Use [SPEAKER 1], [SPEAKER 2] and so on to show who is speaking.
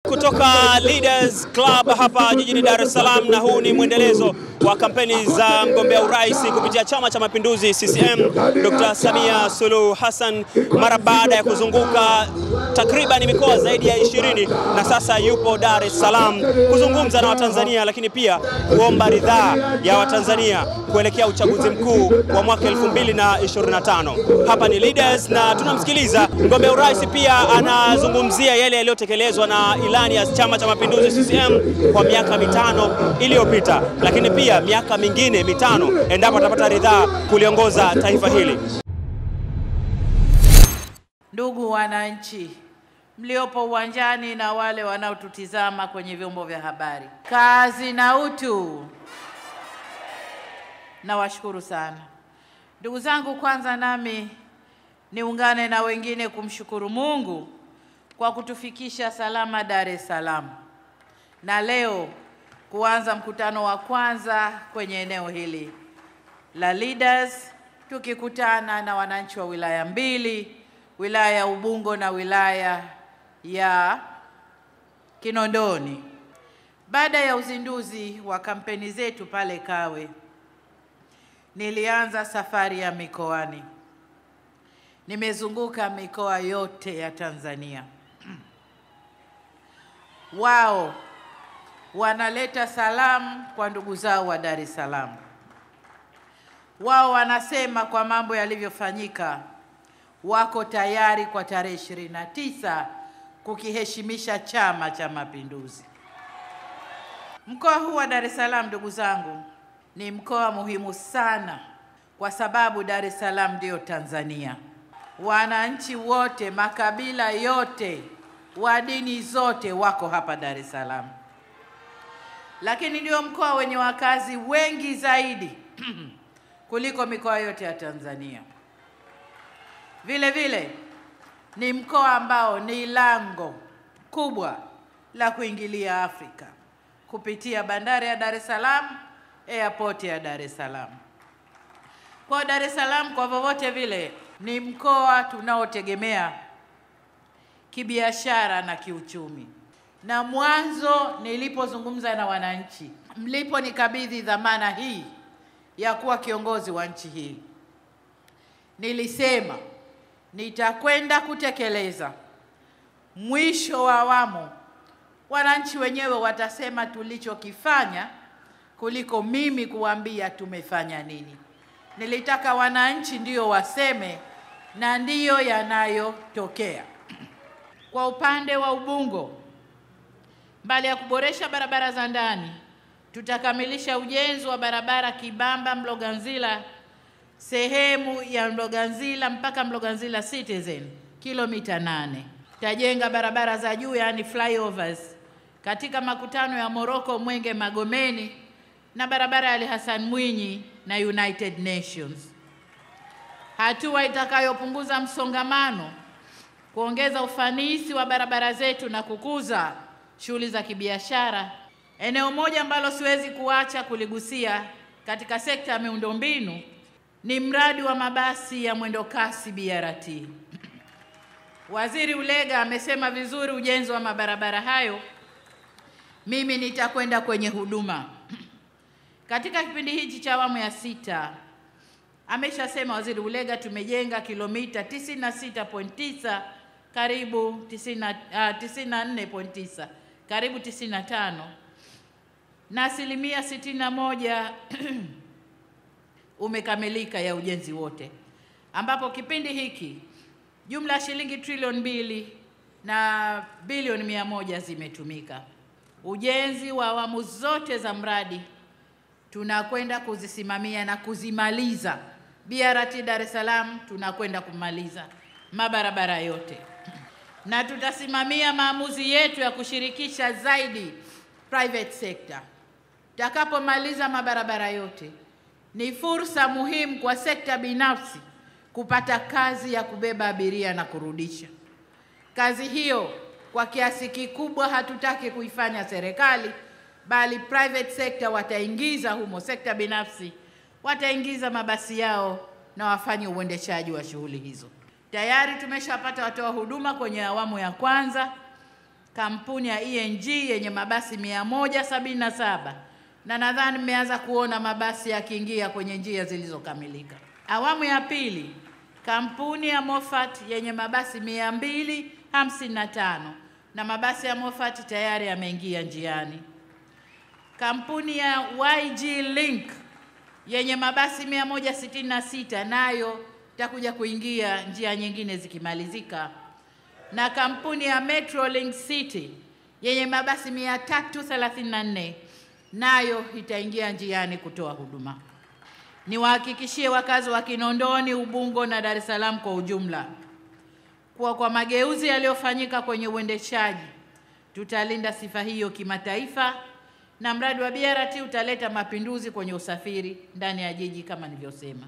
[SPEAKER 1] Kutoka Leaders Club hapa jijini Dar es Salaam, na huu ni mwendelezo wa kampeni za mgombea urais kupitia Chama cha Mapinduzi CCM Dr. Samia Suluhu Hassan, mara baada ya kuzunguka takriban mikoa zaidi ya 20 na sasa yupo Dar es Salaam kuzungumza na Watanzania, lakini pia kuomba ridhaa ya Watanzania kuelekea uchaguzi mkuu wa mwaka 2025. Hapa ni Leaders na tunamsikiliza mgombea urais, pia anazungumzia yale yaliyotekelezwa na ilani ya Chama cha Mapinduzi CCM kwa miaka 5 iliyopita, lakini pia miaka mingine 5 endapo atapata ridhaa kuliongoza taifa hili.
[SPEAKER 2] Ndugu wananchi mliopo uwanjani na wale wanaotutizama kwenye vyombo vya habari, kazi na utu. Nawashukuru sana ndugu zangu. Kwanza nami niungane na wengine kumshukuru Mungu kwa kutufikisha salama Dar es Salaam, na leo kuanza mkutano wa kwanza kwenye eneo hili la Leaders, tukikutana na wananchi wa wilaya mbili, wilaya ya Ubungo na wilaya ya Kinondoni. Baada ya uzinduzi wa kampeni zetu pale Kawe, nilianza safari ya mikoani. Nimezunguka mikoa yote ya Tanzania. Wao wanaleta salamu kwa ndugu zao wa Dar es Salaam. Wao wanasema kwa mambo yalivyofanyika wako tayari kwa tarehe 29 kukiheshimisha Chama cha Mapinduzi. Mkoa huu wa Dar es Salaam, ndugu zangu, ni mkoa muhimu sana kwa sababu Dar es Salaam ndio Tanzania. Wananchi wote, makabila yote, wa dini zote wako hapa Dar es Salaam. Lakini ndio mkoa wenye wakazi wengi zaidi kuliko mikoa yote ya Tanzania. Vile vile ni mkoa ambao ni lango kubwa la kuingilia Afrika kupitia bandari ya Dar es Salaam, airport ya Dar es Salaam. Kwa Dar es Salaam kwa vyovyote vile ni mkoa tunaotegemea kibiashara na kiuchumi. Na mwanzo nilipozungumza na wananchi, mliponikabidhi dhamana hii ya kuwa kiongozi wa nchi hii, nilisema nitakwenda kutekeleza. Mwisho wa awamu wananchi wenyewe watasema tulichokifanya kuliko mimi kuambia tumefanya nini. Nilitaka wananchi ndio waseme, na ndiyo yanayotokea. Kwa upande wa Ubungo, mbali ya kuboresha barabara za ndani, tutakamilisha ujenzi wa barabara Kibamba Mloganzila, sehemu ya Mloganzila mpaka Mloganzila Citizen, kilomita 8. Tutajenga barabara za juu, yani flyovers, katika makutano ya Moroko, Mwenge, Magomeni, na barabara ya Ali Hassan Mwinyi na United Nations. Hatua itakayopunguza msongamano, kuongeza ufanisi wa barabara zetu na kukuza shughuli za kibiashara. Eneo moja ambalo siwezi kuacha kuligusia katika sekta ya miundombinu ni mradi wa mabasi ya mwendo kasi BRT. Waziri Ulega amesema vizuri ujenzi wa mabarabara hayo. Mimi nitakwenda kwenye huduma. Katika kipindi hichi cha awamu ya 6, ameshasema Waziri Ulega, tumejenga kilomita 96.9 karibu 94.9 karibu 95, na asilimia 61 umekamilika ya ujenzi wote, ambapo kipindi hiki jumla ya shilingi trilioni 2 na bilioni 100 zimetumika. Ujenzi wa awamu zote za mradi tunakwenda kuzisimamia na kuzimaliza. BRT Dar es Salaam tunakwenda kumaliza mabarabara yote, na tutasimamia maamuzi yetu ya kushirikisha zaidi private sector. Tutakapomaliza mabarabara yote, ni fursa muhimu kwa sekta binafsi kupata kazi ya kubeba abiria na kurudisha. Kazi hiyo kwa kiasi kikubwa hatutaki kuifanya serikali, bali private sector wataingiza humo, sekta binafsi wataingiza mabasi yao na wafanye uendeshaji wa shughuli hizo. Tayari tumeshapata watoa huduma kwenye awamu ya kwanza kampuni ya ENG yenye mabasi 177, na nadhani mmeanza kuona mabasi yakiingia kwenye njia zilizokamilika. Awamu ya pili, kampuni ya Moffat yenye mabasi 255, na mabasi ya Moffat tayari yameingia njiani. Kampuni ya YG Link yenye mabasi 166, nayo itakuja kuingia njia nyingine zikimalizika. Na kampuni ya Metrolink City yenye mabasi 334, nayo itaingia njiani kutoa huduma. Niwahakikishie wakazi wa Kinondoni, Ubungo na Dar es Salaam kwa ujumla kuwa kwa mageuzi yaliyofanyika kwenye uendeshaji, tutalinda sifa hiyo kimataifa, na mradi wa BRT utaleta mapinduzi kwenye usafiri ndani ya jiji kama nilivyosema.